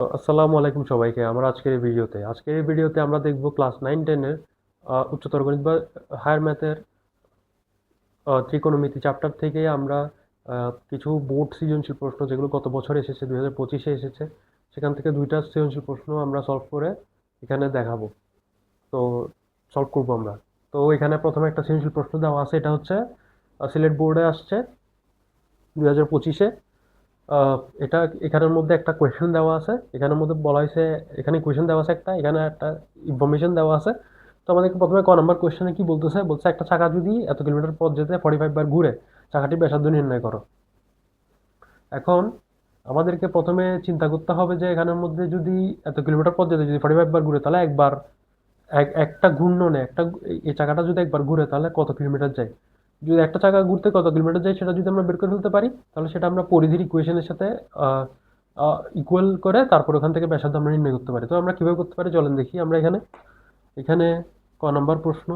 আসসালামু আলাইকুম সবাইকে। আমরা আজকের এই ভিডিওতে আমরা দেখব ক্লাস 9-10 এর উচ্চতর গণিত বা হায়ার ম্যাথের ত্রিকোণমিতি চ্যাপ্টার থেকে আমরা কিছু বোর্ড সৃজনশীল প্রশ্ন যেগুলো গত বছর এসেছে 2025-এ এসেছে, সেখান থেকে দুইটা সৃজনশীল প্রশ্ন আমরা সলভ করে এখানে দেখাবো। তো সলভ করবো আমরা। তো এখানে প্রথমে একটা সৃজনশীল প্রশ্ন দেওয়া আছে, এটা হচ্ছে সিলেট বোর্ডে আসছে 2025-এ। আহ, এটা এখানের মধ্যে একটা কোয়েশ্চেন দেওয়া আছে, এখানের মধ্যে বলা হয়েছে, এখানে কোয়েশ্চেন দেওয়া আছে একটা, এখানে একটা ইনফরমেশন দেওয়া আছে। তো আমাদেরকে প্রথমে ক নম্বর কোয়েশ্চেনে কি বলছে একটা চাকা যদি এত কিলোমিটার পথ যেতে 45 বার ঘুরে, চাকাটির ব্যাসার্ধ নির্ণয় করো। এখন আমাদেরকে প্রথমে চিন্তা করতে হবে যে এখানের মধ্যে যদি এত কিলোমিটার পথ যেতে যদি 45 বার ঘুরে, তাহলে একবার একটা ঘূর্ণনে এই চাকাটা যদি একবার ঘুরে তাহলে কত কিলোমিটার যায়। যদি একটা চাকা ঘুরতে কত কিলোমিটার যায় সেটা যদি আমরা বের করে ফেলতে পারি, তাহলে সেটা আমরা পরিধির ইকুয়েশনের সাথে ইকুয়াল করে তারপর ওখান থেকে ব্যাসার্ধ আমরা নির্ণয় করতে পারি। তো আমরা কিভাবে করতে পারি চলেন দেখি। আমরা এখানে এখানে ক নম্বর প্রশ্ন,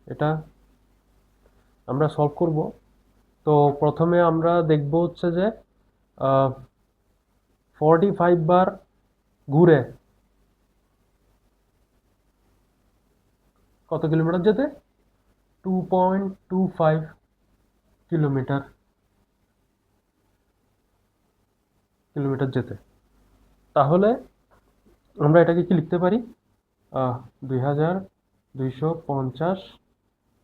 এটা আমরা সলভ করব। তো প্রথমে আমরা দেখব হচ্ছে যে 45 বার ঘুরে কত কিলোমিটার যেতে, 2.25 কিলোমিটার কিলোমিটার যেতে। তাহলে আমরা এটাকে কি লিখতে পারি, 2250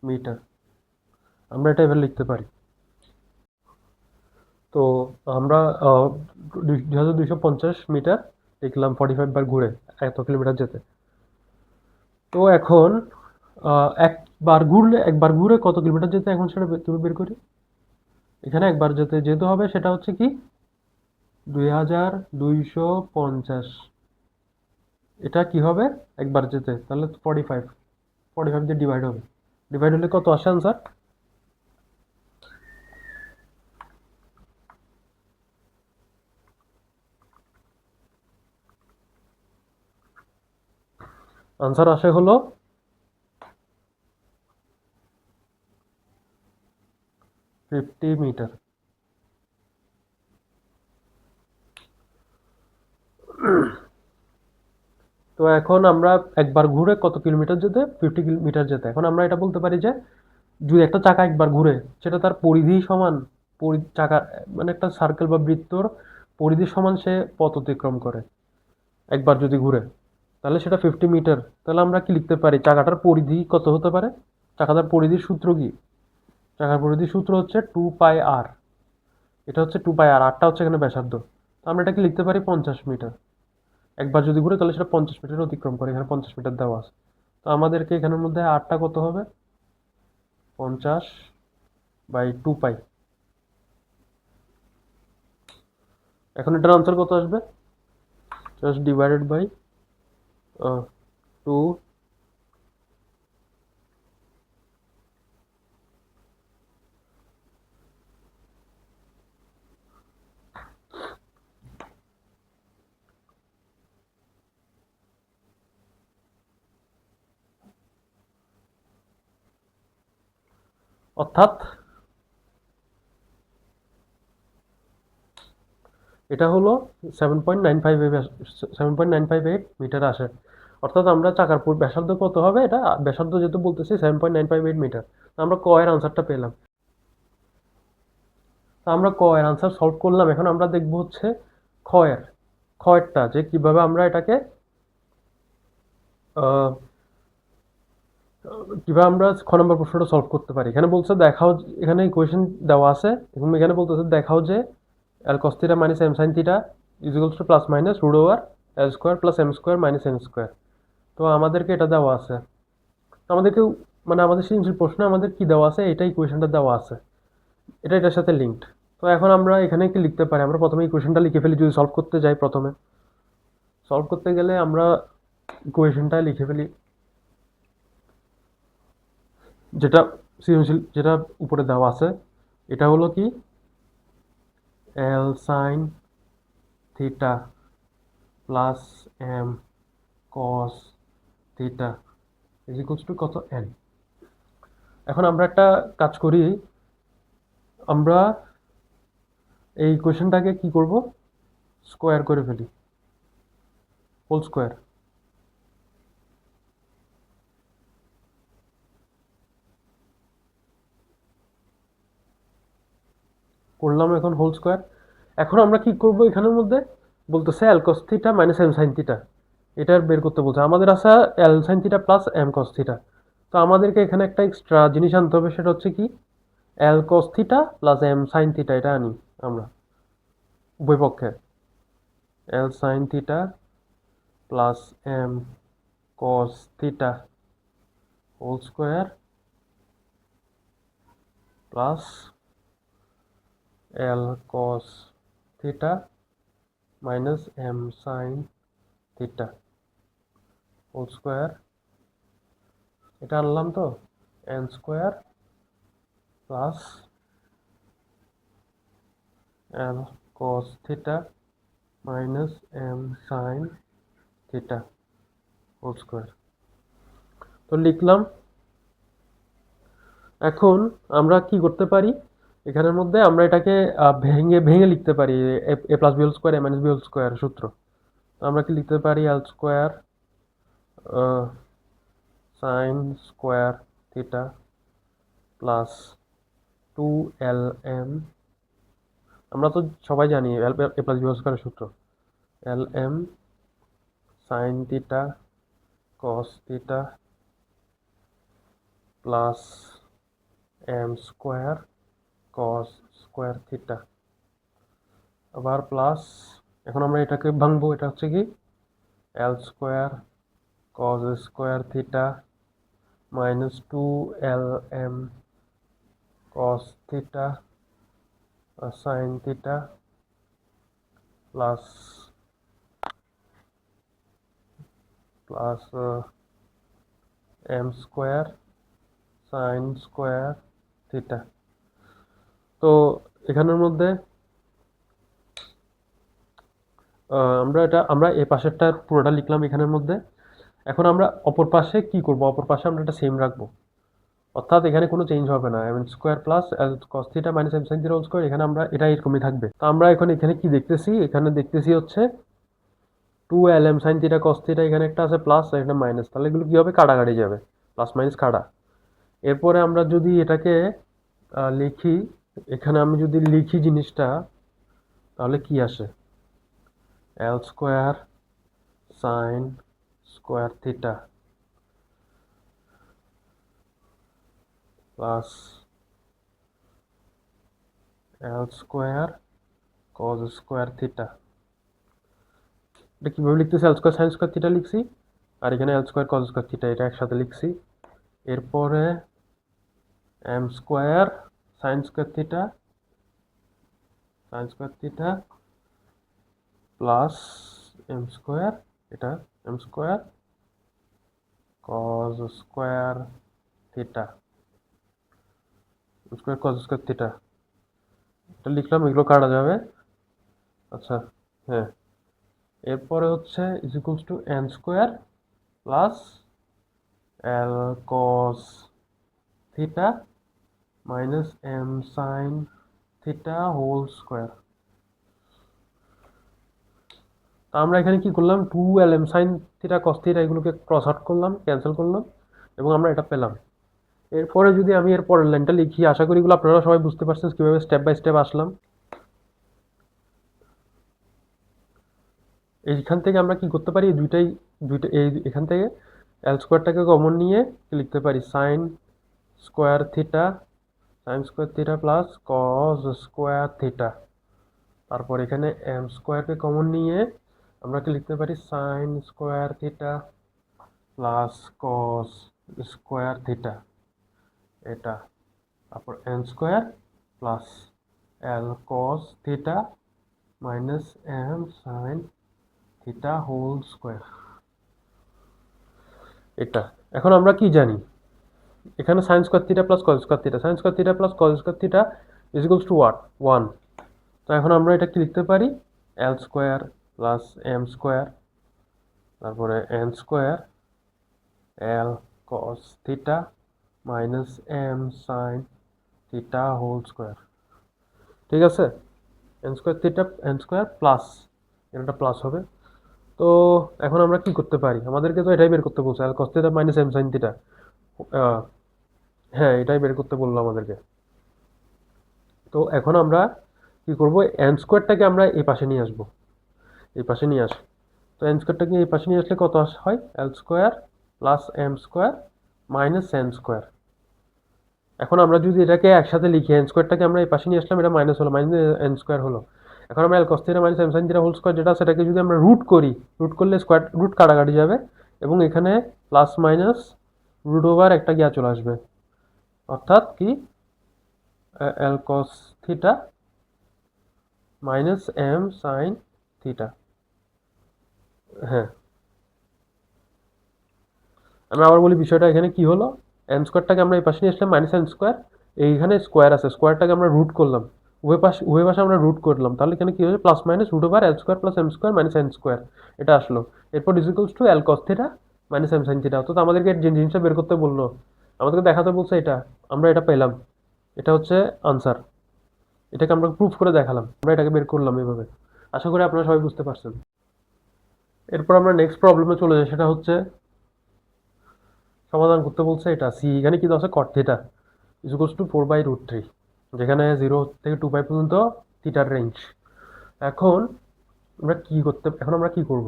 মিটার। আমরা এটা এবার লিখতে পারি। তো আমরা 2250 মিটার লিখলাম 45 বার ঘুরে এত কিলোমিটার যেতে। তো এখন একবার ঘুরে কত কিলোমিটার যেতে, এখন সেটা তুমি বের করি। এখানে একবার যেতে যেতে হবে, সেটা হচ্ছে কি 2250। এটা কি হবে একবার যেতে, তাহলে 45, 45 দিয়ে ডিভাইড হবে। ডিভাইড হলে কত আসে আনসার? আনসার আসে হলো 50 মিটার। তো এখন আমরা একবার ঘুরে কত কিলোমিটার যেতে, 50 মিটার যেতে। এখন আমরা এটা বলতে পারি যে যদি একটা চাকা একবার ঘুরে, সেটা তার পরিধি সমান, চাকা মানে একটা সার্কেল বা বৃত্তর পরিধি সমান সে পথ অতিক্রম করে একবার যদি ঘুরে, তাহলে সেটা 50 মিটার। তাহলে আমরা কি লিখতে পারি, চাকাটার পরিধি কত হতে পারে? চাকাটার পরিধির সূত্র কি? চাকার পরিধির সূত্র হচ্ছে 2 পাই আর। এটা হচ্ছে 2 পাই আর, আরটা হচ্ছে এখানে ব্যাসার্ধ। তো আমরা এটাকে লিখতে পারি 50 মিটার। একবার যদি ঘুরে তাহলে সেটা 50 মিটার অতিক্রম করে, এখানে 50 মিটার দেওয়া আছে। তো আমাদেরকে এখানের মধ্যে আরটা কত হবে, 50/2 পাই। এখন এটার আনসার কত আসবে, জাস্ট ডিভাইডেড বাই 2। অর্থাৎ এটা হলো 7.958 মিটার আসে। অর্থাৎ আমরা চাকার ব্যাসার্ধ কত হবে, এটা ব্যাসার্ধ যেহেতু বলতেছি 7.958 মিটার। আমরা ক এর আনসারটা পেলাম। তো আমরা ক এর আনসার সলভ করলাম। এখন আমরা দেখব হচ্ছে খ এর খ এরটা, যে কিভাবে আমরা এটাকে আহ, কিভাবে আমরা খ নম্বর প্রশ্নটা সলভ করতে পারি। এখানে বলছে দেখাও, এখানে ইকুয়েশন দেওয়া আছে এবং এখানে বলতেছে দেখাও যে L cos theta minus M sine theta is equals to plus minus root over L square plus M square minus N square. তো আমাদেরকে এটা দেওয়া আছে। তো আমাদেরকে মানে আমাদের সৃজনশীল প্রশ্নে আমাদের কি দেওয়া আছে, এটা ইকুয়েশনটা দেওয়া আছে, এটা এটার সাথে লিঙ্কড। তো এখন আমরা এখানে কি লিখতে পারি, আমরা প্রথমে ইকুয়েশনটা লিখে ফেলি যদি সলভ করতে যাই। প্রথমে সলভ করতে গেলে আমরা ইকুয়েশনটা লিখে ফেলি, যেটা সৃজনশীল যেটা উপরে দেওয়া আছে। এটা হলো কি L sine theta plus M cos theta is equals to কত এন। এখন আমরা একটা কাজ করি, আমরা এই কোয়েশনটাকে কি করব, স্কোয়ার করে ফেলি। Whole square. করলাম এখন হোল স্কোয়ার। এখন আমরা কি করব এখানের মধ্যে, বলতেছে L cos theta minus M sine theta, এটার বের করতে বলছে। আমাদের আছে L sine theta plus M cos theta. তো আমাদেরকে এখানে একটা এক্সট্রা জিনিস আনতে হবে, সেটা হচ্ছে কি L cos theta plus M sine theta, এটা আনি আমরা উভয় পক্ষে। L sine theta plus M cos theta whole square plus L cos theta minus M sine theta whole square. এটা আনলাম তো, N square plus L cos theta minus M sine theta whole square. তো লিখলাম। এখন আমরা কি করতে পারি, এখানের মধ্যে আমরা এটাকে ভেঙে ভেঙে লিখতে পারি। A plus B whole square A minus B whole square সূত্র। তো আমরা কি লিখতে পারি, L square sine square theta plus 2lm, আমরা তো সবাই জানি এ প্লাস বি হোল স্কোয়ারের সূত্র, lm sine theta cos theta plus M square cos square theta, আবার প্লাস। এখন আমরা এটাকে ভাঙবো, এটা হচ্ছে কি L square cos square theta minus 2lm cos theta sine theta plus plus M square sine square theta. তো এখানের মধ্যে আমরা এই পাশেরটা পুরোটা লিখলাম এখানের মধ্যে। এখন আমরা অপর পাশে কি করব, অপর পাশে আমরা এটা সেম রাখবো, অর্থাৎ এখানে কোনো চেঞ্জ হবে না। M square plus L cos theta minus M sine theta whole square, এখানে আমরা এটা এরকমই থাকবে। তো আমরা এখন এখানে কি দেখতেছি, এখানে দেখতেছি হচ্ছে 2lm sine theta cos theta, এখানে একটা আছে প্লাস এখানে মাইনাস, তাহলে এগুলো কি হবে, কাটাকাটি যাবে, প্লাস মাইনাস কাটা। এরপরে আমরা যদি এটাকে লিখি, এখানে আমি যদি লিখি জিনিসটা, তাহলে কি আসে, L square sine square theta plus L square cos square theta. এটা কীভাবে লিখতেছি, L square sine square theta লিখছি, আর এখানে L square cos square theta, এটা একসাথে লিখছি। এরপরে M square sine square theta plus M square, এটা M square cos square theta, square cos square theta, এটা লিখলাম, এগুলো কাটা যাবে। আচ্ছা, হ্যাঁ। এরপরে হচ্ছে is equals to N square plus L cos theta minus M sine theta whole square. আমরা এখানে কি করলাম, 2lm sine theta cos theta এগুলোকে ক্রস আউট করলাম, ক্যান্সেল করলাম, এবং আমরা এটা পেলাম। এরপরে যদি আমি এর পরের লাইনটা লিখি, আশা করি এগুলো আপনারা সবাই বুঝতে পারছেন কীভাবে স্টেপ বাই স্টেপ আসলাম। এইখান থেকে আমরা কি করতে পারি, দুইটা এখান থেকে এল স্কোয়ারটাকে কমন নিয়ে লিখতে পারি sine square theta plus cos square theta. তারপর এখানে এম স্কোয়ারকে কমন নিয়ে আমরা কি লিখতে পারি, sine square theta plus cos square theta, এটা। তারপর N square plus L cos theta minus M sine theta whole square, এটা। এখন আমরা কি জানি, এখানে sine square theta plus cos square theta, sine square theta plus cos square theta is equals to what, 1। তো এখন আমরা এটা কি লিখতে পারি, L square plus M square, তারপরে N square L cos theta minus M sine theta whole square, ঠিক আছে। N square theta N square plus, এটা প্লাস হবে, তো এখন আমরা কি করতে পারি, আমাদেরকে তো এটাই বের করতে বলছে, আর cos theta minus M sine theta. হ্যাঁ, এটাই বের করতে বললো আমাদেরকে। তো এখন আমরা কি করব, এন স্কোয়ারটাকে আমরা এই পাশে নিয়ে আসবো, এই পাশে নিয়ে আসি। তো এন স্কোয়ারটাকে এই পাশে নিয়ে আসলে কত হয়, L square plus M square minus N square. এখন আমরা যদি এটাকে একসাথে লিখি, এন স্কোয়ারটাকে আমরা এই পাশে নিয়ে আসলাম, এটা মাইনাস হলো, মাইনাস এন স্কোয়ার হলো। এখন আমরা L cos theta minus M sine theta whole square যেটা, সেটাকে যদি আমরা রুট করি, রুট করলে স্কোয়ার রুট কাটাকাটি যাবে, এবং এখানে প্লাস মাইনাস রুট ওভার একটা গিয়া চলে আসবে, অর্থাৎ কি L cos theta minus M sine theta. হ্যাঁ, আমরা আবার বলি বিষয়টা এখানে কি হলো, এন স্কোয়ারটাকে আমরা এই পাশে নিয়ে আসলাম মাইনাস এন স্কোয়ার, এইখানে স্কোয়ার আছে, স্কোয়ারটাকে আমরা রুট করলাম, উভয় পাশে আমরা রুট করলাম, তাহলে এখানে কি হয়েছে, plus minus root over L square plus M square minus N square, এটা আসলো। এরপর is equals to L cos theta minus M sine theta. অর্থাৎ আমাদেরকে যে জিনিসটা বের করতে বললো, আমাদেরকে দেখাতে বলছে এটা, আমরা এটা পেলাম, এটা হচ্ছে আনসার। এটাকে আমরা প্রুফ করে দেখালাম, আমরা এটাকে বের করলাম এভাবে। আশা করি আপনারা সবাই বুঝতে পারছেন। এরপর আমরা নেক্সট প্রবলেমে চলে যাই, সেটা হচ্ছে সমাধান করতে বলছে এটা সি, এখানে কি দেওয়া আছে, কট থিটা ইজ ইকুয়ালস টু 4/√3, যেখানে 0 থেকে 2π পর্যন্ত থিটার রেঞ্জ। এখন আমরা কি করব,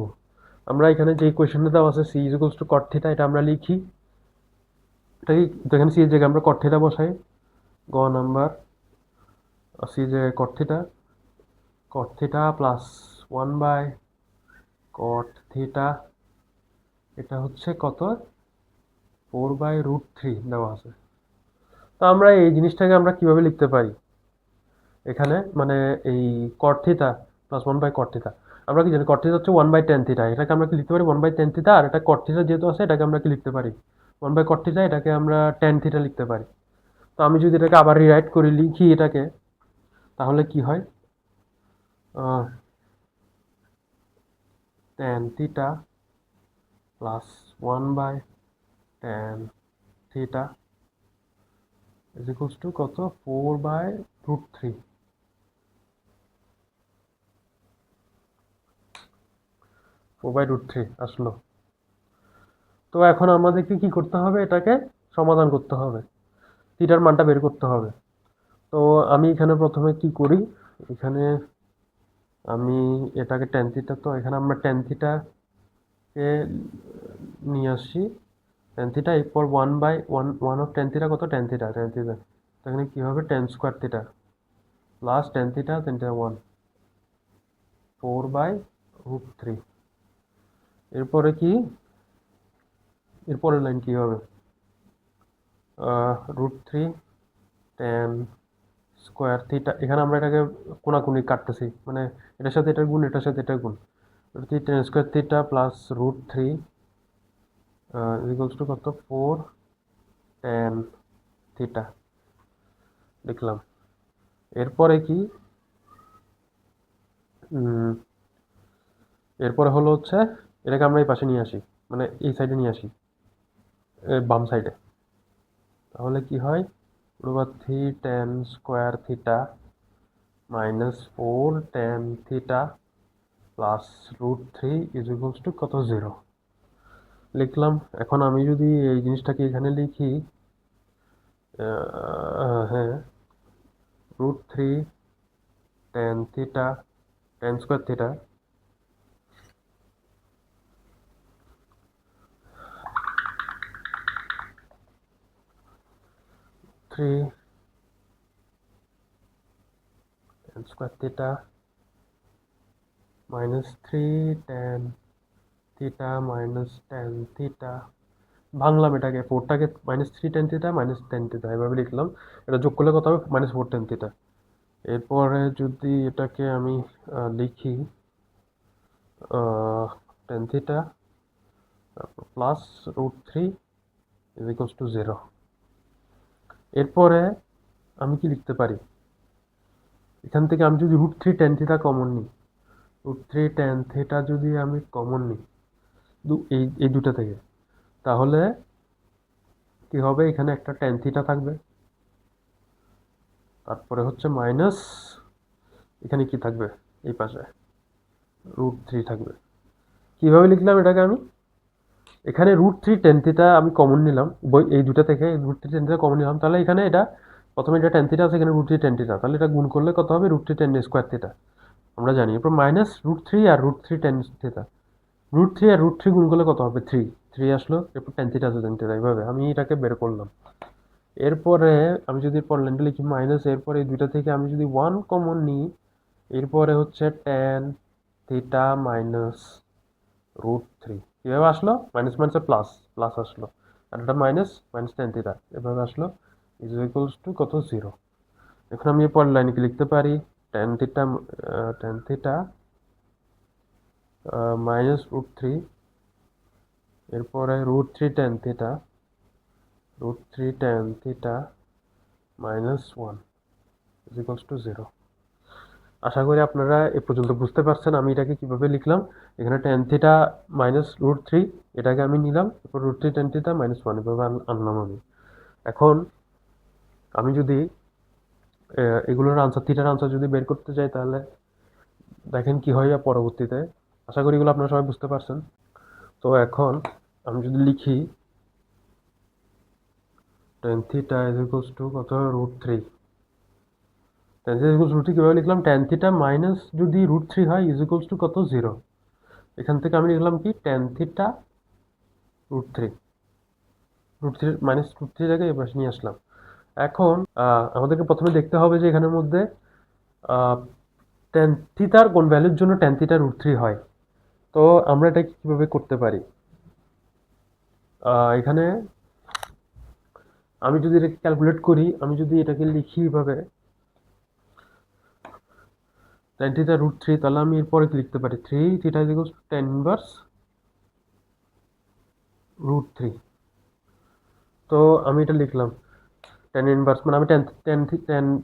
আমরা এখানে যে কোয়েশ্চেনটা দেওয়া আছে C is equals to cot theta, এটা আমরা লিখি, এটা কি, তো এখানে সি এর জায়গায় আমরা কট থিটা বসাই, গ নাম্বার, সি এর জায়গায় কট থিটা প্লাস 1/cot থিটা, এটা হচ্ছে কত, 4/√3 দেওয়া আছে। তো আমরা এই জিনিসটাকে আমরা কিভাবে লিখতে পারি, এখানে মানে এই কট থিটা প্লাস 1/cot থিটা, আমরা কি জানি কট থিটা হচ্ছে 1/tan থিটা, এটাকে আমরা কি লিখতে পারি 1/tan থিটা, আর এটা কট থিটা যেহেতু আছে এটাকে আমরা কি লিখতে পারি 1/cot থিটা, এটাকে আমরা tan থিটা লিখতে পারি। তো আমি যদি এটাকে আবার রিরাইট করি, লিখি এটাকে, তাহলে কি হয়, tan theta plus 1/tan theta is equals to কত, 4/√3, 4/√3 আসলো। তো এখন আমাদেরকে কি করতে হবে, এটাকে সমাধান করতে হবে, থিটার মানটা বের করতে হবে। তো আমি এখানে প্রথমে কি করি, এখানে আমি এটাকে ট্যান থিটা, তো এখানে আমরা ট্যান থিটাকে নিয়ে আসি, ট্যান থিটা এরপর 1/1 অফ ট্যান থিটা কত, ট্যান থিটা তো এখানে কি হবে, tan square theta plus tan theta 1, 4/√3। এরপরে কি, এরপরের লাইন কি হবে, √3 ট্যান স্কোয়ার থিটা, এখানে আমরা এটাকে কোনাকুনি কাটতেছি, মানে এটার সাথে এটার গুণ, এটার সাথে এটার গুণ, tan square theta plus √3 equals to কত, 4 ট্যান থিটা লিখলাম। এরপরে কি, এরপরে হলো হচ্ছে এটাকে আমরা এই পাশে নিয়ে আসি, মানে এই সাইডে নিয়ে আসি, বাম সাইডে, তাহলে কি হয়, √3 tan square theta minus 4 tan theta plus √3 is equals to কত, 0 লিখলাম। এখন আমি যদি এই জিনিসটাকে এখানে লিখি, হ্যাঁ, √3 tan theta, tan square theta 3 tan square theta minus 3 tan theta minus tan theta, ভাঙলাম এটাকে, 4টাকে -3 tan theta minus tan theta এভাবে লিখলাম, এটা যোগ করলে কত হবে, -4 ট্যান থিটা। এরপরে যদি এটাকে আমি লিখি, tan theta plus √3 is equals two 0। এরপরে আমি কি লিখতে পারি, এখান থেকে আমি যদি √3 ট্যান থিটা কমন নিই, √3 ট্যান থিটা যদি আমি কমন নিই এই এই দুটা থেকে, তাহলে কি হবে, এখানে একটা ট্যান থিটা থাকবে, তারপরে হচ্ছে মাইনাস, এখানে কি থাকবে, এই পাশে √3 থাকবে, কিভাবে লিখলাম এটাকে আমি, এখানে √3 tan থিটা আমি কমন নিলাম, এই দুটা থেকে √3 tan থিটা কমন নিলাম, তাহলে এখানে এটা প্রথমে এটা tan থিটা আছে, এখানে √3 tan থিটা, তাহলে এটা গুণ করলে কত হবে, √3 tan স্কোয়ার থিটা আমরা জানি। এরপর মাইনাস √3 আর √3 tan থিটা, √3 আর √3 গুণ করলে কত হবে, 3 আসলো, এরপর tan থিটা আছে tan থিটা, এইভাবে আমি এটাকে বের করলাম। এরপরে আমি যদি পর লাইনটা লিখি মাইনাস, এরপরে এই দুইটা থেকে আমি যদি 1 কমন নিই, এরপরে হচ্ছে tan থিটা মাইনাস √3, কিভাবে আসলো, মাইনাস মাইনাসে প্লাস, প্লাস আসলো, আর এটা মাইনাস মাইনাস tan থিটা এভাবে আসলো, ইজ ইকুয়ালস টু কত, 0। এখন আমি এর পরের লাইনে কি লিখতে পারি, tan থিটা মাইনাস √3, এরপরে √3 tan theta, √3 tan theta minus 1 is equals two 0। আশা করি আপনারা এ পর্যন্ত বুঝতে পারছেন আমি এটাকে কিভাবে লিখলাম। এখানে tan থিটা মাইনাস √3 এটাকে আমি নিলাম, এরপর √3 tan থিটা মাইনাস 1 এভাবে আনলাম আমি। এখন আমি যদি এগুলোর আনসার, থিটার আনসার যদি বের করতে চাই, তাহলে দেখেন কি হয় পরবর্তীতে। আশা করি এগুলো আপনারা সবাই বুঝতে পারছেন। তো এখন আমি যদি লিখি tan theta is equals to কত, √3, tan থিটা ইজ ইকুয়ালস √3 কিভাবে লিখলাম, tan থিটা মাইনাস যদি √3 হয় ইজ ইকুয়ালস টু কত, 0। এখান থেকে আমি লিখলাম কি, tan থিটা √3, √3 মাইনাস √3টাকে এই পাশে নিয়ে আসলাম। এখন আমাদেরকে প্রথমে দেখতে হবে যে এখানের মধ্যে tan থিটার কোন ভ্যালুর জন্য tan থিটা √3 হয়। তো আমরা এটা কিভাবে করতে পারি, এখানে আমি যদি এটাকে ক্যালকুলেট করি, আমি যদি এটাকে লিখি এভাবে tan থিটা √3, তাহলে আমি এরপরে কি লিখতে পারি, 3 theta is equals two tan inverse √3। তো আমি এটা লিখলাম tan ইনভার্স, মানে আমি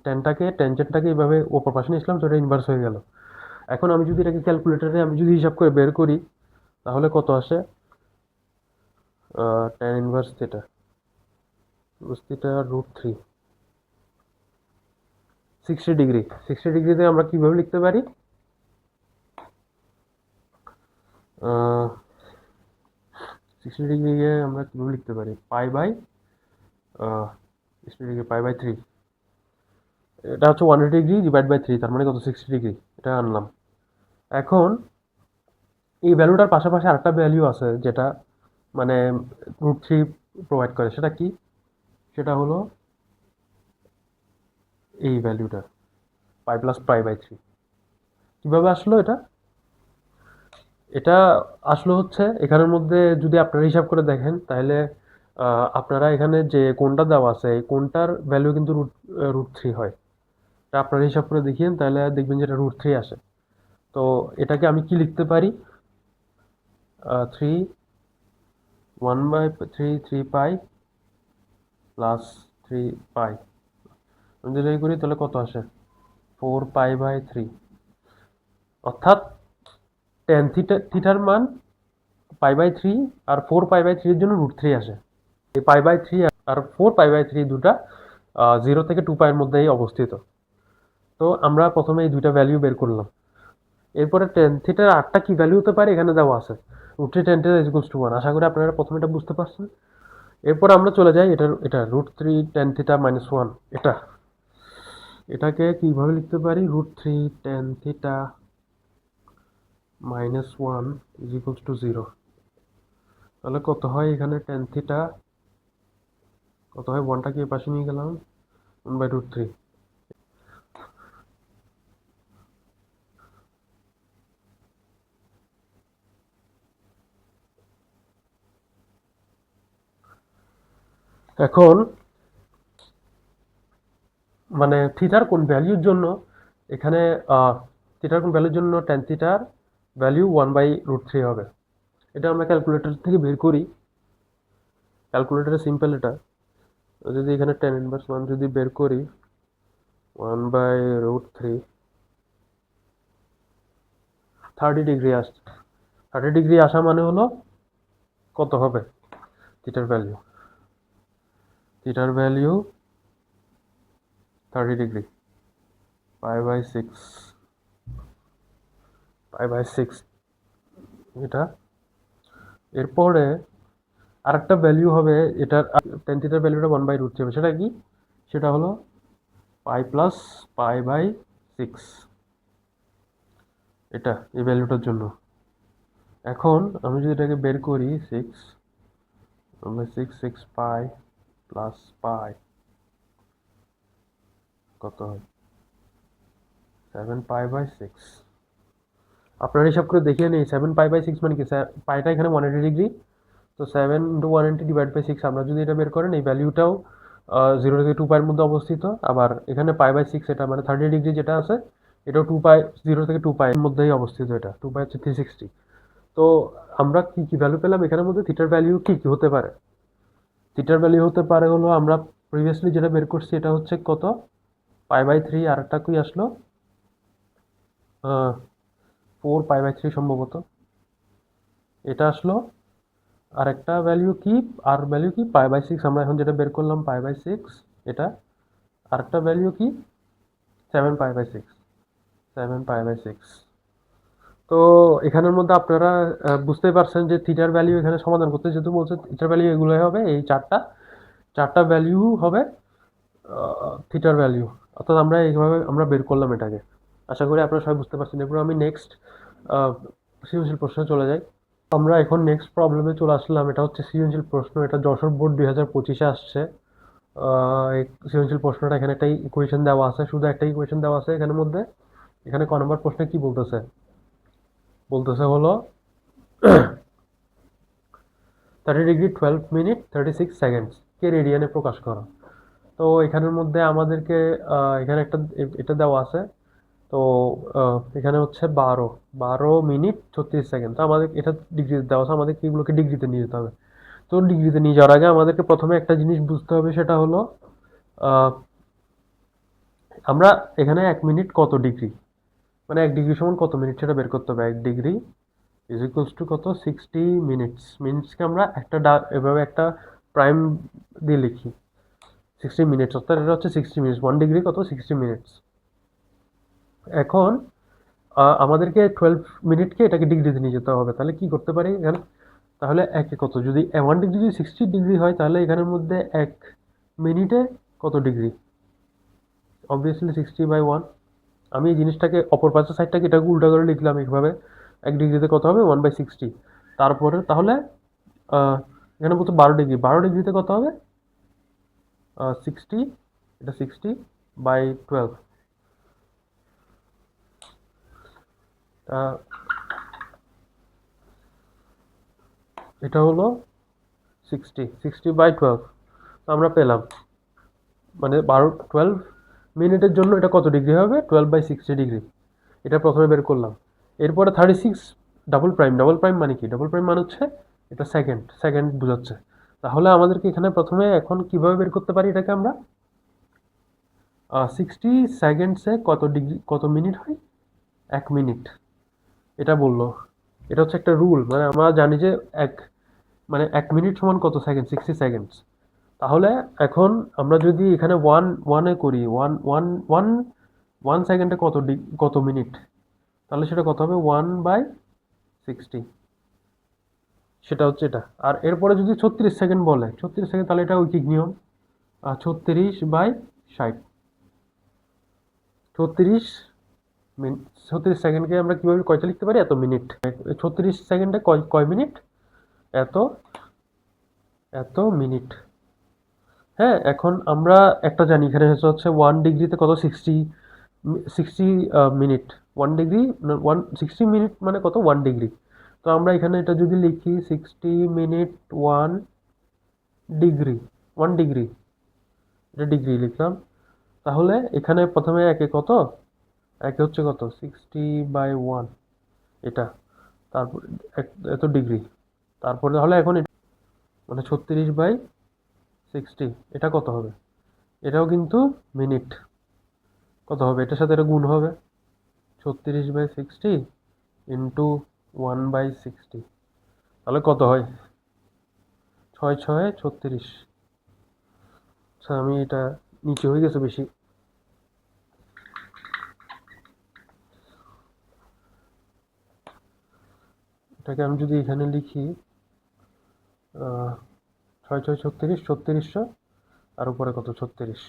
ট্যানটাকে ট্যানজেন্টটাকে এইভাবে ওপর পাশে নিয়ে আসলাম, তো এটা ইনভার্স হয়ে গেল। এখন আমি যদি এটাকে ক্যালকুলেটরে আমি যদি হিসাব করে বের করি, তাহলে কত আসে, tan ইনভার্স থিটা √3 60 ডিগ্রি, 60 ডিগ্রিতে আমরা কিভাবে লিখতে পারি, 60 ডিগ্রিকে আমরা কিভাবে লিখতে পারি, pi by 60 degree pi by 3, এটা হচ্ছে 180 ডিগ্রি ডিভাইড বাই 3, তার মানে কত, 60 ডিগ্রি, এটা আনলাম। এখন এই ভ্যালুটার পাশাপাশি আরেকটা ভ্যালু আছে যেটা মানে √3 প্রোভাইড করে, সেটা কি, সেটা হলো এই ভ্যালুটা পাই প্লাস পাই বাই 3। কিভাবে আসলো এটা, এটা আসলো হচ্ছে এখানের মধ্যে যদি আপনারা হিসাব করে দেখেন, তাহলে আপনারা এখানে যে কোনটা দেওয়া আছে এই কোনটার ভ্যালু কিন্তু √3 হয়, এটা আপনারা হিসাব করে দেখিয়েন, তাহলে দেখবেন যে এটা √3 আসে। তো এটাকে আমি কি লিখতে পারি, 3 1/3 3 পাই প্লাস 3 পাই, আমি যদি এই করি তাহলে কত আসে, 4 পাই বাই 3, অর্থাৎ tan থিটার মান পাই বাই 3 আর 4 পাই বাই 3 এর জন্য √3 আসে। এই পাই বাই 3 আর 4 পাই বাই 3 দুটা 0 থেকে 2 পাইয়ের মধ্যেই অবস্থিত। তো আমরা প্রথমে এই দুইটা ভ্যালু বের করলাম, এরপরে tan থিটার আটটা কি ভ্যালু হতে পারে এখানে দেওয়া আছে, √3 tan theta is equals to 1। আশা করি আপনারা প্রথমে এটা বুঝতে পারছেন। এরপর আমরা চলে যাই এটা √3 tan থিটা মাইনাস 1, এটাকে কিভাবে লিখতে পারি, √3 tan theta minus 1 is equals two 0। তাহলে কত হয়, এখানে tan থিটা কত হয়, 1টাকে এই পাশে নিয়ে গেলাম, 1/√3। এখন মানে থিটার কোন ভ্যালুর জন্য এখানে থিটার কোন ভ্যালুর জন্য tan থিটার ভ্যালু 1/√3 হবে, এটা আমরা ক্যালকুলেটর থেকে বের করি। ক্যালকুলেটরে সিম্পল এটা, যদি এখানে tan ইনভার্স 1 যদি বের করি, 1/√3 30 ডিগ্রি আসছে, 30 ডিগ্রি আসা মানে হলো কত হবে, থিটার ভ্যালু, থিটার value 30 degree, pi by 6, pi by 6 এটা এরপরে আরেকটা ভ্যালু হবে, এটার টেন থিটার ভ্যালুটা 1/√3 হবে। সেটা কি? সেটা হলো পাই প্লাস পাই/6, এটা এই ভ্যালুটার জন্য। এখন আমি যদি এটাকে বের করি, 6 পাই প্লাস পাই কত হয়? 7 পাই/6। আপনারা হিসাব করে দেখিয়ে নিই, 7 পাই/6 মানে কি? পাইটা এখানে 180 ডিগ্রি, তো 7 × 180 / 6 আমরা যদি এটা বের করেন, এই ভ্যালুটাও 0 থেকে 2 পাইয়ের মধ্যে অবস্থিত। আবার এখানে পাই/6 এটা মানে 30 ডিগ্রি যেটা আছে, এটাও 2 পাই, 0 থেকে 2 পাইয়ের মধ্যেই অবস্থিত। এটা 2 পাই হচ্ছে 360। তো আমরা কি কি ভ্যালু পেলাম এখানের মধ্যে? থিটার ভ্যালু কি কি হতে পারে? থিটার ভ্যালু হতে পারে হলো, আমরা প্রিভিয়াসলি যেটা বের করছি এটা হচ্ছে কত, পাই/3। আর একটা কি আসলো, 4 পাই/3 সম্ভবত এটা আসলো। আর একটা ভ্যালু কি, আর ভ্যালু কি, পাই/6 আমরা এখন যেটা বের করলাম, পাই/6 এটা। আর একটা ভ্যালু কি, 7 পাই/6, 7 পাই/6। তো এখানের মধ্যে আপনারা বুঝতেই পারছেন যে থিটার ভ্যালু এখানে সমাধান করতে, যেহেতু বলছে থিটার ভ্যালু এগুলোই হবে, এই চারটা চারটা ভ্যালু হবে থিটার ভ্যালু। অর্থাৎ আমরা এইভাবে আমরা বের করলাম এটাকে। আশা করি আপনারা সবাই বুঝতে পারছেন। এরপর আমি নেক্সট সৃজনশীল প্রশ্নে চলে যাই। আমরা এখন নেক্সট প্রবলেমে চলে আসলাম। এটা হচ্ছে সৃজনশীল প্রশ্ন, এটা যশোর বোর্ড 2025-এ আসছে। এই সৃজনশীল প্রশ্নটা, এখানে একটা ইকুয়েশন দেওয়া আছে, শুধু একটা ইকুয়েশন দেওয়া আছে এখানের মধ্যে। এখানে ক নম্বর প্রশ্নে কি বলতেছে? বলতেছে হলো 30 ডিগ্রি 12 মিনিট 36 সেকেন্ডস কে রেডিয়ানে প্রকাশ করা। তো এখানের মধ্যে আমাদেরকে এখানে একটা এটা দেওয়া আছে। তো এখানে হচ্ছে 12 মিনিট 36 সেকেন্ড। তো আমাদের এটা ডিগ্রিতে দেওয়া আছে, আমাদেরকে এগুলোকে ডিগ্রিতে নিয়ে যেতে হবে। তো ডিগ্রিতে নিয়ে যাওয়ার আগে আমাদেরকে প্রথমে একটা জিনিস বুঝতে হবে, সেটা হলো আহ, আমরা এখানে 1 মিনিট কত ডিগ্রি, মানে 1 ডিগ্রি সমান কত মিনিট সেটা বের করতে হবে। 1 ডিগ্রি ইজ ইকুয়ালস টু কত, 60 মিনিটস। মিনিটসকে আমরা একটা এভাবে একটা প্রাইম দিয়ে লিখি, 60 মিনিটস, অর্থাৎ এটা হচ্ছে 60 মিনিটস। 1 ডিগ্রি কত, 60 মিনিটস। এখন আমাদেরকে 12 মিনিটকে এটাকে ডিগ্রিতে নিয়ে যেতে হবে। তাহলে কি করতে পারি এখানে? তাহলে একে কত, যদি 1 ডিগ্রি যদি 60 ডিগ্রি হয়, তাহলে এখানের মধ্যে 1 মিনিটে কত ডিগ্রি? অবভিয়াসলি 60/1। আমি এই জিনিসটাকে অপর পাশের সাইডটাকে এটাকে উল্টা করে লিখলাম এইভাবে, 1 ডিগ্রিতে কত হবে, 1/60। তারপরে তাহলে আহ, এখানে বলতো 12 ডিগ্রি, 12 ডিগ্রিতে কত হবে, 60, এটা 60/12। এটা হলো 60/12 আমরা পেলাম। মানে 12 মিনিটের জন্য এটা কত ডিগ্রি হবে, 12/60 ডিগ্রি। এটা প্রথমে বের করলাম। এরপরে 36 ডাবল প্রাইম। ডাবল প্রাইম মানে কি? ডাবল প্রাইম মানে হচ্ছে এটা সেকেন্ড, সেকেন্ড বোঝাচ্ছে। তাহলে আমাদেরকে এখানে প্রথমে এখন কিভাবে বের করতে পারি এটাকে আমরা, 60 সেকেন্ডসে কত ডিগ্রি, কত মিনিট হয়, 1 মিনিট। এটা বললো, এটা হচ্ছে একটা রুল। মানে আমরা জানি যে এক মানে 1 মিনিট সমান কত সেকেন্ড, 60 সেকেন্ডস। তাহলে এখন আমরা যদি এখানে ওয়ানে করি, ওয়ান ওয়ান ওয়ান ওয়ান সেকেন্ডে কত মিনিট, তাহলে সেটা কত হবে, 1/60। সেটা হচ্ছে এটা। আর এরপরে যদি 36 সেকেন্ড বলে, 36 সেকেন্ড, তাহলে এটা ঐকিক নিয়ম, 36/60। 36 মিনিট, 36 সেকেন্ডকে আমরা কিভাবে কয়টা লিখতে পারি, এত মিনিট। 36 সেকেন্ডে কয় কয় মিনিট, এত এত মিনিট। হ্যাঁ, এখন আমরা একটা জানি, এখানে হচ্ছে 1 ডিগ্রিতে কত, 60 মিনিট। 1 ডিগ্রি, 60 মিনিট মানে কত, 1 ডিগ্রি। তো আমরা এখানে এটা যদি লিখি 60 মিনিট 1 ডিগ্রি, 1 ডিগ্রি, এটা ডিগ্রি লিখলাম। তাহলে এখানে প্রথমে একে কত, একে হচ্ছে কত, 60/1, এটা। তারপর এত ডিগ্রি। তারপরে তাহলে এখন মানে 36/60, এটা কত হবে? এটাও কিন্তু মিনিট। কত হবে, এটার সাথে এটা গুণ হবে, 36/60 ইন্টু 1/60। তাহলে কত হয়, 6 6 36। আচ্ছা, আমি এটা নিচে হয়ে গেছে বেশি। এটাকে আমি যদি এখানে লিখি, ছয় ছয় 36, 3600 আর উপরে কত 36।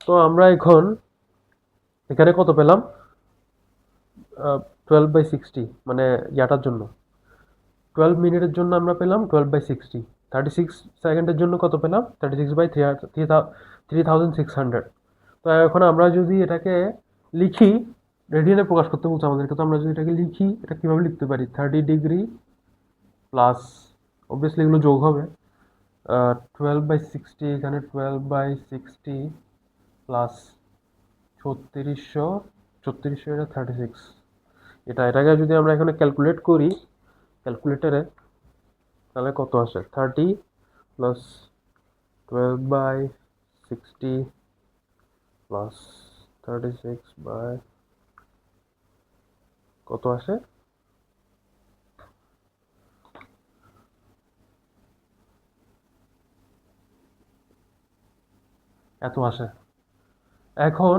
তো আমরা এখন এখানে কত পেলাম? 12/60, মানে ইয়াটার জন্য 12 মিনিটের জন্য আমরা পেলাম 12/60। 36 সেকেন্ডের জন্য কত পেলাম? 36/3600। তো এখন আমরা যদি এটাকে লিখি, রেডিয়ানে প্রকাশ করতে বলছে আমাদেরকে, তো আমরা যদি এটাকে লিখি, এটা কিভাবে লিখতে পারি? 30 ডিগ্রি প্লাস, অবভিয়াসলি এগুলো যোগ হবে, 12/60, এখানে 12/60 প্লাস 3600, 3600 এটা 36, এটাকে যদি আমরা এখানে ক্যালকুলেট করি ক্যালকুলেটরে, তাহলে কত আসে? 30 প্লাস 12/60 প্লাস 36 বাই কত আসে? এত আসে। এখন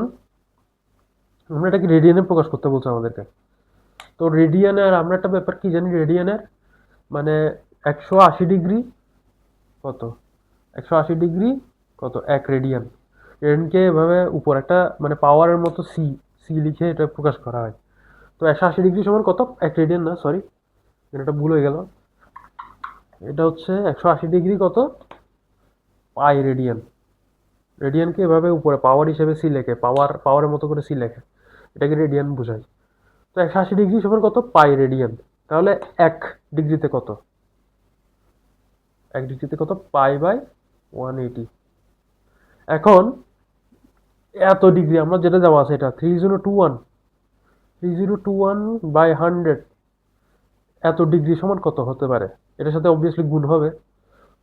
আমরা এটাকে রেডিয়ানে প্রকাশ করতে বলছে আমাদেরকে। তো রেডিয়ানের আমরা একটা ব্যাপার কি জানি, রেডিয়ানের মানে 180 ডিগ্রি কত? 180 ডিগ্রি কত? 1 রেডিয়ান। রেডিয়ানকে এভাবে উপর একটা মানে পাওয়ারের মতো সি, সি লিখে এটা প্রকাশ করা হয়। তো 180 ডিগ্রি সমান কত? 1 রেডিয়ান না, সরি, এটা ভুল হয়ে গেল। এটা হচ্ছে 180 ডিগ্রি কত? পাই রেডিয়ান। রেডিয়ানকে এভাবে উপরে পাওয়ার হিসেবে সি লেখে, পাওয়ারের মতো করে সি লেখে, এটাকে রেডিয়ান বোঝায়। তো 180 ডিগ্রি সমান কত? পাই রেডিয়ান। তাহলে 1 ডিগ্রিতে কত? 1 ডিগ্রিতে কত? পাই/180। এখন এত ডিগ্রি আমরা যেটা দেওয়া আছে, এটা 3021/100, এত ডিগ্রি সমান কত হতে পারে? এটার সাথে অবভিয়াসলি গুণ হবে।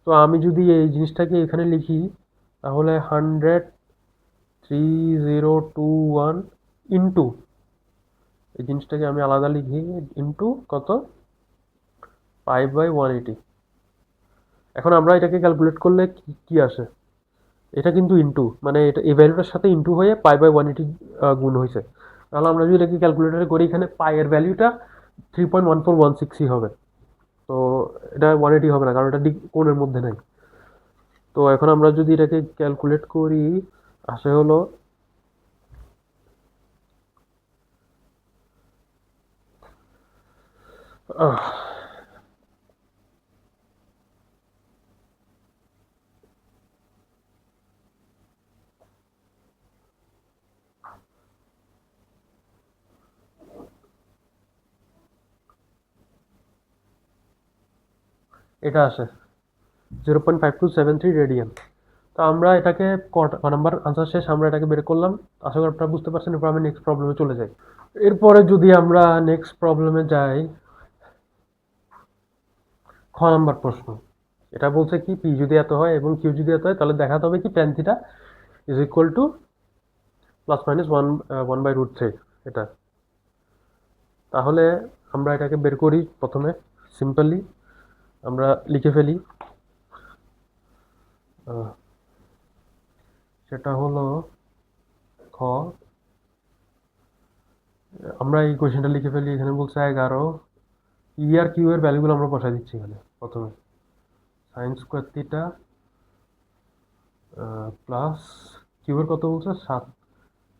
তো আমি যদি এই জিনিসটাকে এখানে লিখি, তাহলে 100, 3021 ইন্টু, এই জিনিসটাকে আমি আলাদা লিখি, ইন্টু কত? পাই/180। এখন আমরা এটাকে ক্যালকুলেট করলে কি আসে? এটা কিন্তু ইন্টু, মানে এটা এই ভ্যালুটার সাথে ইন্টু হয়ে পাই/180 গুণ হয়েছে। তাহলে আমরা যদি এটাকে ক্যালকুলেটারে করি, এখানে পাইয়ের ভ্যালুটা 3.1416ই হবে। তো এটা 180 হবে না, কারণ এটা কোণের মধ্যে নাই। তো এখন আমরা যদি এটাকে ক্যালকুলেট করি, আসে হলো আহ, এটা আসে 0.5273 রেডিয়ান। তো আমরা এটাকে নাম্বার আনসার শেষ, আমরা এটাকে বের করলাম। আশা করি আপনারা বুঝতে পারছেন। এরপর আমি নেক্সট প্রবলেমে চলে যাই। এরপরে যদি আমরা নেক্সট প্রবলেমে যাই, খ নাম্বার প্রশ্ন। এটা বলছে কি, পি যদি এত হয় এবং কিউ যদি এত হয়, তাহলে দেখাতে হবে কি tan theta is equal to plus minus 1/√3, এটা। তাহলে আমরা এটাকে বের করি প্রথমে, সিম্পলি আমরা লিখে ফেলি। সেটা হলো খ, আমরা এই কোয়েশ্চেনটা লিখে ফেলি। এখানে বলছে 11, ই আর কিউ এর ভ্যালুগুলো আমরা বসাই দিচ্ছি এখানে প্রথমে। Sine square theta plus Q এর কত বলছে? 7,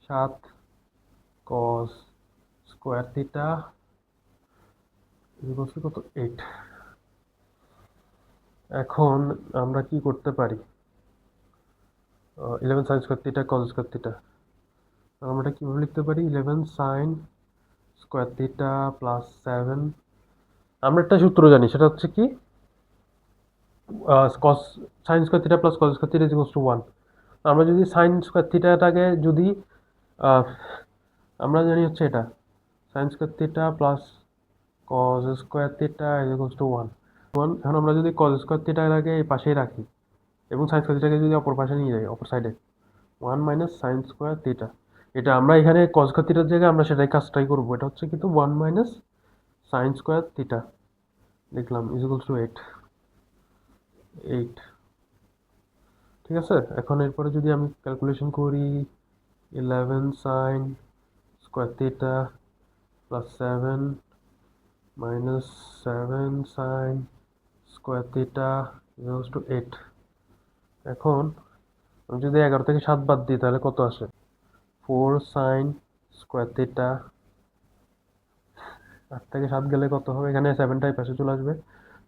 7 কস স্কোয়ার থিটা কত? 8। এখন আমরা কি করতে পারি? 11 sign square theta cos square theta, আমরা এটা কীভাবে লিখতে পারি? 11 সাইন স্কোয়ার থিটা প্লাস 7, আমরা একটা সূত্র জানি, সেটা হচ্ছে কি কস sign square theta plus cos square theta is equals to 1। আমরা যদি সাইন স্কোয়ার থিটাটাকে যদি আহ, আমরা জানি হচ্ছে এটা sign square theta plus cos square theta is equals to 1। এখন আমরা যদি কস স্কোয়ার থিটাটাকে এই পাশেই রাখি এবং সাইন স্কোয়ার থিটাকে যদি অপর পাশে নিয়ে যাই, অপর সাইডে, 1 মাইনাস সাইন স্কোয়ার থিটা, এটা আমরা এখানে কস স্কোয়ার থিটার জায়গায় আমরা সেটাই কাজটাই করবো। এটা হচ্ছে কিন্তু 1 মাইনাস সাইন স্কোয়ার থিটা লিখলাম ইজ ইকুয়ালস টু 8। ঠিক আছে। এখন এরপরে যদি আমি ক্যালকুলেশন করি, 11 sign square theta plus 7 minus 7 sign square theta equals two 8। এখন আমি যদি 11 থেকে 7 বাদ দিই তাহলে কত আসে? 4 সাইন স্কোয়ার থিটা। 8 থেকে 7 গেলে কত হবে? এখানে 7টা এই পাশে চলে আসবে।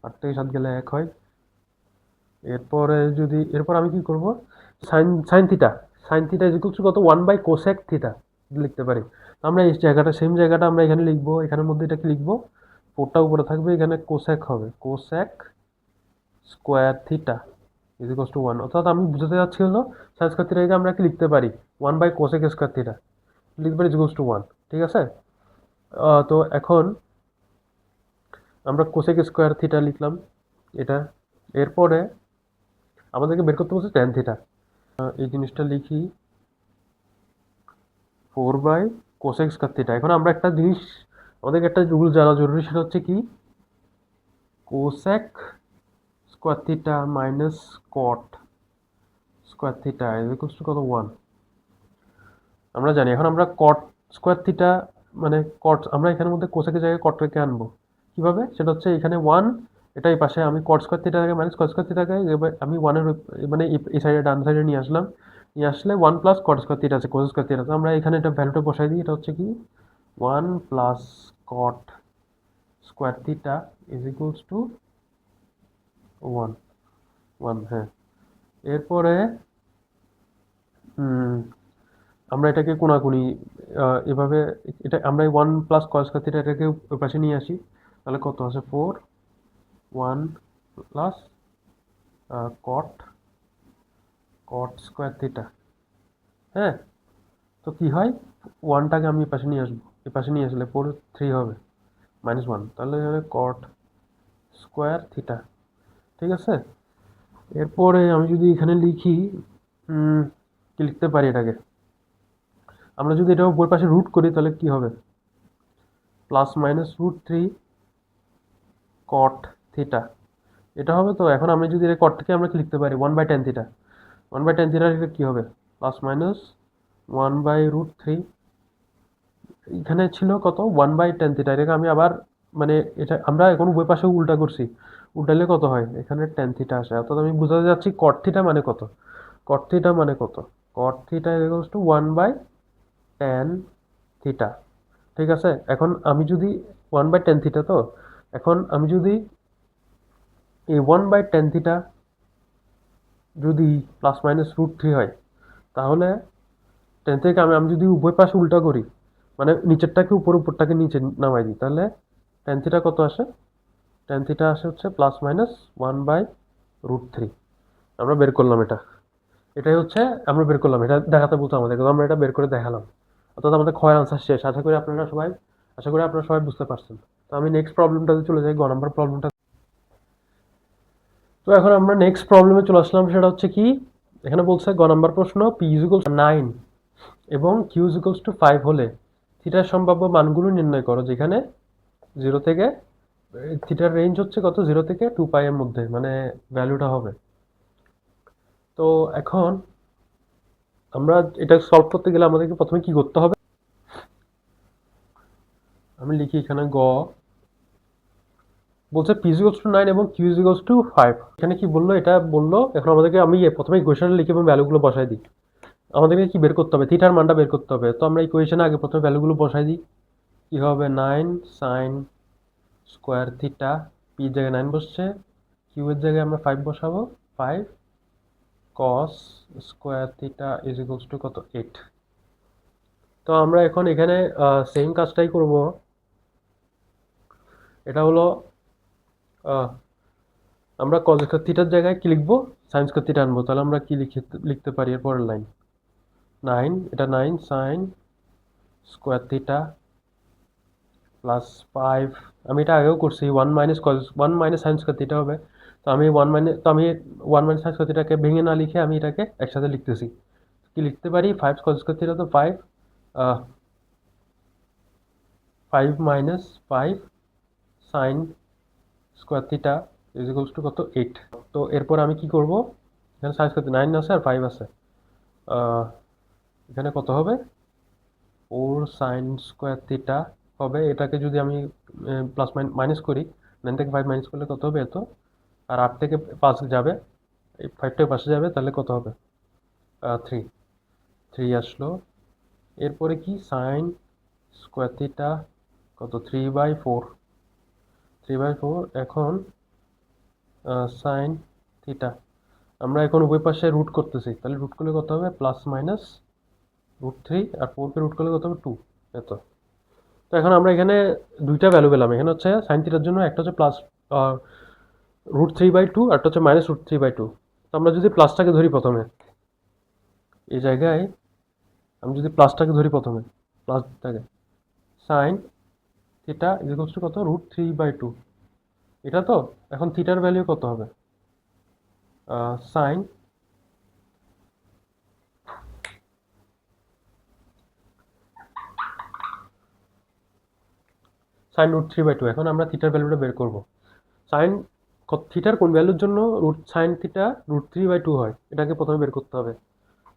8 থেকে 7 গেলে 1 হয়। এরপর আমি কি করব? Sine theta. Sine theta is equal to কত? 1 বাই কোসেক থিটা লিখতে পারি। আমরা এই জায়গাটা, সেম জায়গাটা আমরা এখানে লিখবো। এখানের মধ্যে এটা কি লিখবো? 4টা উপরে থাকবে, এখানে কোসেক হবে। Cosec square theta is equal to 1। অর্থাৎ আমি বুঝাতে যাচ্ছি হলো সাইন স্কোয়ার থিটাকে আমরা কি লিখতে পারি? 1 বাই কোসেক স্কোয়ার থিটা লিখতে পারি ইজ ইকুয়াল টু 1। ঠিক আছে? তো এখন আমরা কোসেক স্কোয়ার থিটা লিখলাম এটা। এরপরে আমাদেরকে বের করতে বলছে ট্যান থিটা। এই জিনিসটা লিখি 4 বাই কোসেক স্কোয়ার থিটা। এখন আমরা একটা জিনিস, আমাদেরকে একটা রুল জানা জরুরি, সেটা হচ্ছে কি? Cosec square theta minus cot square theta is equal to কত? 1। আমরা জানি। এখন আমরা কট স্কোয়ার থিটা মানে কট, আমরা এখানের মধ্যে কোসেকের জায়গায় কট রেখে আনবো কিভাবে? সেটা হচ্ছে এখানে 1, এটা এই পাশে আমি কট স্কোয়ার থিটাকে মাইনাস কট স্কোয়ার থিটাকে আমি 1 এর মানে এই সাইডে ডান সাইডে নিয়ে আসলাম। নিয়ে আসলে 1 প্লাস কট স্কোয়ার থিটা আছে, কোস স্কোয়ার থিটা। তো আমরা এখানে এটা ভ্যালুটা বসাই দিই। এটা হচ্ছে কি? 1 plus cot square theta is equals to 1। 1, হ্যাঁ। এরপরে আমরা এটাকে কোনাকুনি এভাবে, এটা আমরা 1 প্লাস কস স্কয়ার থিটা এটাকে ওই পাশে নিয়ে আসি। তাহলে কত আছে? 4 1 plus cot cot square theta. হ্যাঁ, তো কি হয়? 1টাকে আমি এই পাশে নিয়ে আসবো। এই পাশে নিয়ে আসলে 4 3 হবে, -1। তাহলে হবে কট স্কোয়ার থিটা। ঠিক আছে? এরপরে আমি যদি এখানে লিখি, কি লিখতে পারি এটাকে? আমরা যদি এটা উপর পাশে রুট করি তাহলে কি হবে? প্লাস মাইনাস √3 কট থিটা এটা হবে। তো এখন আমি যদি কট থেকে আমরা কি লিখতে পারি? 1 by tan theta. 1 by tan theta লিখলে কি হবে? Plus minus 1 by √3। এখানে ছিল কত? 1 বাই টেন থিটা। এটাকে আমি আবার মানে এটা আমরা এখন উভয় পাশে উল্টা করছি। উল্টালে কত হয়? এখানে টেন থিটা আসে। অর্থাৎ আমি বোঝাতে যাচ্ছি কট থিটা মানে কত? কট থিটা মানে কত? Cot theta equals to 1 by tan theta. ঠিক আছে? এখন আমি যদি 1 বাই টেন থিটা, তো এখন আমি যদি এই 1 বাই টেন থিটা যদি প্লাস মাইনাস √3 হয়, তাহলে টেন থেকে আমি যদি উভয় পাশে উল্টা করি, মানে নিচেরটাকে উপর, উপরটাকে নিচে নামাই দিই, তাহলে টেন থিটা কত আসে? টেন থিটা আসে হচ্ছে প্লাস মাইনাস 1 বাই √3। আমরা বের করলাম এটা। এটাই হচ্ছে আমরা বের করলাম। এটা দেখাতে বলতো আমাদের, কিন্তু আমরা এটা বের করে দেখালাম। অর্থাৎ আমাদের ক্ষয়ের আনসার শেষ। আশা করি আপনারা সবাই বুঝতে পারছেন। তো আমি নেক্সট প্রবলেমটাতে চলে যাই, গ নাম্বার প্রবলেমটা। তো এখন আমরা নেক্সট প্রবলেমে চলে আসলাম। সেটা হচ্ছে কি? এখানে বলছে গ নাম্বার প্রশ্ন, পি ইজ ইকুয়ালস 9 এবং কিউ ইজ ইকুয়ালস টু 5 হলে থিটার সম্ভাব্য মানগুলো নির্ণয় করো। যেখানে 0 থেকে, থিটার রেঞ্জ হচ্ছে কত? 0 থেকে 2π এর মধ্যে মানে ভ্যালুটা হবে। তো এখন আমরা এটা সলভ করতে গেলে আমাদেরকে প্রথমে কি করতে হবে? আমি লিখি এখানে গ, বলছে পি ইজ ইকুয়ালস টু 9 এবং কিউ ইজ ইকুয়ালস টু 5। এখানে কি বললো? এটা বললো। এখন আমাদেরকে, আমি প্রথমে ইকুয়েশনে লিখে এবং ভ্যালুগুলো বসাই দিই। আমাদেরকে কি বের করতে হবে? থিটার মানটা বের করতে হবে। তো আমরা ইকুয়েশনে আগে প্রথমে ভ্যালুগুলো বসাই দিই। কি হবে? 9 সাইন স্কোয়ার থিটা, পি এর জায়গায় 9 বসছে, কিউ এর জায়গায় আমরা 5 বসাবো। 5 কস square theta is equals to কত? 8। তো আমরা এখন এখানে সেম কাজটাই করব। এটা হলো আমরা কস স্কোয়ার থিটার জায়গায় কি লিখবো? সাইন স্কোয়ার থিটা আনবো। তাহলে আমরা কি লিখতে পারি এর পরের লাইন? 9, এটা 9 সাইন স্কোয়ার থিটা প্লাস 5। আমি এটা আগেও করছি। 1 মাইনাস সাইন স্কোয়ার থিটা হবে। তো আমি 1 মাইনাস সাইন স্কোয়ার থিটাকে ভেঙে না লিখে আমি এটাকে একসাথে লিখতেছি। কি লিখতে পারি? 5 কস স্কোয়ার থিটা, তো 5 minus 5 sign square theta is equals to কত? 8। তো এরপর আমি কি করব? এখানে সাইন স্কোয়ার 9 আছে আর 5 আছে। এখানে কত হবে? 4 সাইন স্কোয়ার থিটা হবে। এটাকে যদি আমি প্লাস মাইনাস করি, 9 থেকে 5 মাইনাস করলে কত হবে? এত আর 8 থেকে 5 যাবে, এই 5 থেকে পাশে যাবে, তাহলে কত হবে? 3, 3 আসলো। এরপরে কি সাইন স্কোয়ার থিটা কত? 3/4, 3/4। এখন সাইন থিটা, আমরা এখন উভয় পাশে রুট করতেছি, তাহলে রুট করলে কত হবে? প্লাস মাইনাস √3, আর 4 কে রুট করলে কত হবে? 2। এত। তো এখন আমরা এখানে দুইটা ভ্যালু পেলাম। এখানে হচ্ছে সাইন থিটার জন্য একটা হচ্ছে প্লাস √3/2, আর একটা হচ্ছে মাইনাস √3/2। তো আমরা যদি প্লাসটাকে ধরি প্রথমে, এই জায়গায় আমি যদি প্লাসটাকে ধরি প্রথমে, প্লাসটাকে, সাইন থিটা ইকুয়ালস টু কত? √3/2। এটা তো এখন থিটার ভ্যালু কত হবে? সাইন √3/2। এখন আমরা থিটার ভ্যালুটা বের করব। সাইন থিটার কোন ভ্যালুর জন্য সাইন থিটা √3/2 হয়, এটাকে প্রথমে বের করতে হবে।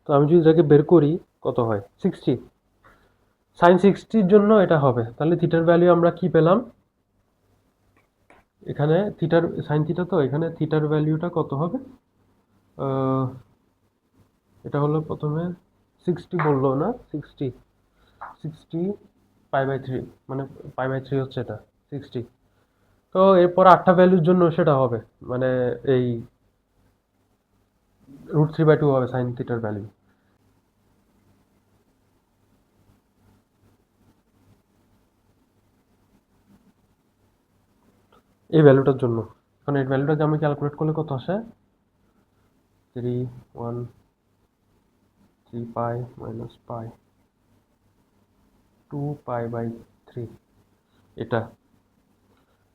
তো আমি যদি এটাকে বের করি, কত হয়? 60। সাইন 60-র জন্য এটা হবে। তাহলে থিটার ভ্যালু আমরা কি পেলাম? এখানে থিটার, সাইন থিটা, তো এখানে থিটার ভ্যালুটা কত হবে? আহ, এটা হলো প্রথমে 60 বললো না, 60, 60 π/3, মানে π/3 হচ্ছে এটা 60। তো এরপর 8টা ভ্যালুর জন্য সেটা হবে, মানে এই √3/2 হবে সাইন থিটার ভ্যালু। এই ভ্যালুটার জন্য এখন এই ভ্যালুটাকে আমি ক্যালকুলেট করলে কত আসে? 3 পাই মাইনাস পাই 2π/3, এটা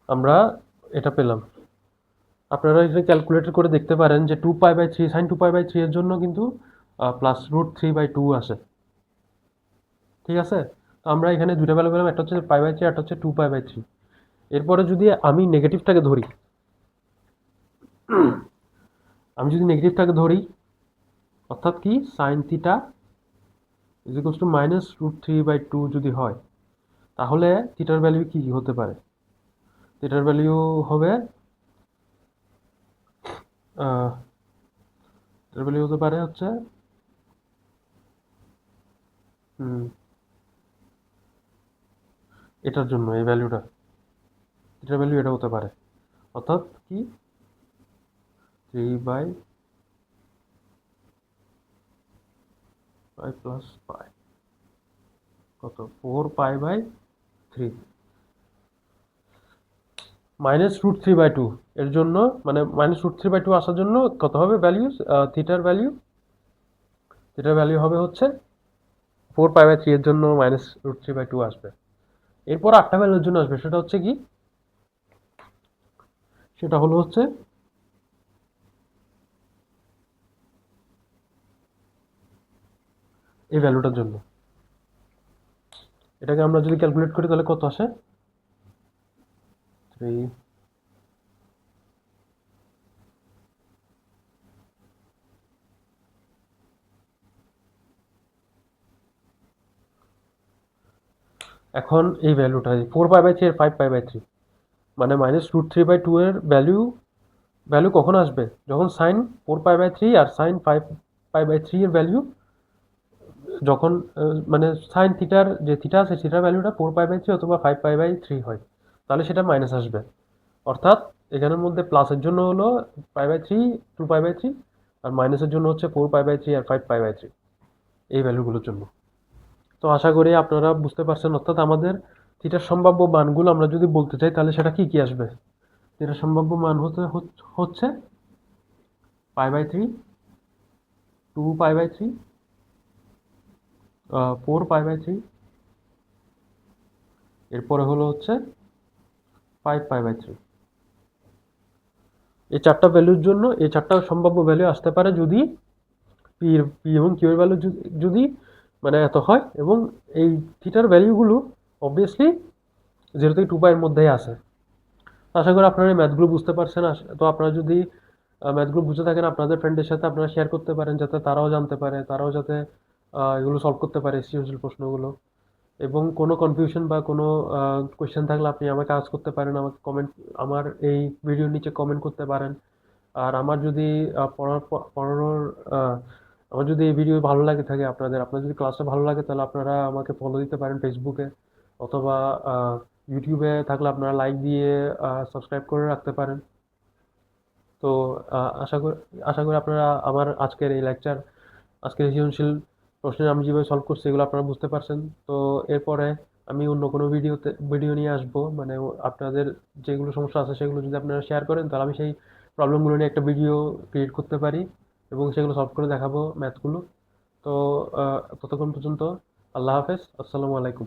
আমরা এটা পেলাম। আপনারা এখানে ক্যালকুলেটর করে দেখতে পারেন যে 2π/3, সাইন 2π/3 এর জন্য কিন্তু প্লাস √3/2 আসে। ঠিক আছে? তো আমরা এখানে দুইটা ভ্যালু পেলাম, একটা হচ্ছে π/3, একটা হচ্ছে 2π/3। এরপরে যদি আমি নেগেটিভটাকে ধরি, আমি যদি নেগেটিভটাকে ধরি, অর্থাৎ কি sine theta equals two minus √3/2 যদি হয়, তাহলে থিটার ভ্যালু কি হতে পারে? থিটার ভ্যালু হবে থিটার ভ্যালু হতে পারে হচ্ছে এটার জন্য এই ভ্যালুটা, থিটার ভ্যালু এটা হতে পারে, অর্থাৎ কি 3/π প্লাস পাই কত? 4π/3 মাইনাস √3/2 এর জন্য, মানে মাইনাস √3/2 আসার জন্য কত হবে ভ্যালু? থিটার ভ্যালু, থিটার ভ্যালু হবে হচ্ছে 4π/3 এর জন্য মাইনাস √3/2 আসবে। এরপর 8টা ভ্যালুর জন্য আসবে, সেটা হচ্ছে কি? সেটা হলো হচ্ছে এই ভ্যালুটার জন্য। এটাকে আমরা যদি ক্যালকুলেট করি তাহলে কত আসে? 3। এখন এই ভ্যালুটা 4π/3 আর 5π/3, মানে মাইনাস √3/2 এর ভ্যালু, ভ্যালু কখন আসবে? যখন সাইন 4π/3 আর সাইন 5π/3 এর ভ্যালু, যখন মানে সাইন থিটার যে থিটা আছে, থিটার ভ্যালুটা 4π/3 অথবা 5π/3 হয়, তাহলে সেটা মাইনাস আসবে। অর্থাৎ এখানের মধ্যে প্লাসের জন্য হলো π/3, 2π/3, আর মাইনাসের জন্য হচ্ছে 4π/3 আর 5π/3, এই ভ্যালুগুলোর জন্য। তো আশা করি আপনারা বুঝতে পারছেন। অর্থাৎ আমাদের থিটার সম্ভাব্য মানগুলো আমরা যদি বলতে চাই, তাহলে সেটা কি কি আসবে? থিটার সম্ভাব্য মান হচ্ছে π/3, 2π/3, 4π/3, এরপরে হলো হচ্ছে 5π/3। এই চারটা ভ্যালুর জন্য এই চারটা সম্ভাব্য ভ্যালু আসতে পারে যদি পি এবং কিউ এর ভ্যালু যদি মানে এত হয়, এবং এই থিটার ভ্যালুগুলো অবভিয়াসলি 0 থেকে 2π এর মধ্যেই আসে। আশা করি আপনারা এই ম্যাথগুলো বুঝতে পারছেন। তো আপনারা যদি ম্যাথগুলো বুঝে থাকেন, আপনাদের ফ্রেন্ডের সাথে আপনারা শেয়ার করতে পারেন, যাতে তারাও জানতে পারে, তারাও যাতে এগুলো সলভ করতে পারে, সৃজনশীল প্রশ্নগুলো। এবং কোনো কনফিউশন বা কোনো কোয়েশ্চেন থাকলে আপনি আমাকে আস্ক করতে পারেন, আমাকে কমেন্ট, আমার এই ভিডিওর নিচে কমেন্ট করতে পারেন। আর আমার যদি পড়ানোর আহ, আমার যদি এই ভিডিও ভালো লাগে থাকে আপনার যদি ক্লাসটা ভালো লাগে, তাহলে আপনারা আমাকে ফলো দিতে পারেন ফেসবুকে, অথবা ইউটিউবে থাকলে আপনারা লাইক দিয়ে সাবস্ক্রাইব করে রাখতে পারেন। তো আশা করি আপনারা আমার আজকের এই সৃজনশীল প্রশ্নের আমি যেভাবে সলভ করছি এগুলো আপনারা বুঝতে পারছেন। তো এরপরে আমি অন্য কোনো ভিডিও নিয়ে আসবো, মানে আপনাদের যেগুলো সমস্যা আছে সেগুলো যদি আপনারা শেয়ার করেন, তাহলে আমি সেই প্রবলেমগুলো নিয়ে একটা ভিডিও ক্রিয়েট করতে পারি এবং সেগুলো সলভ করে দেখাবো ম্যাথগুলো। তো ততক্ষণ পর্যন্ত আল্লাহ হাফেজ, আসসালামু আলাইকুম।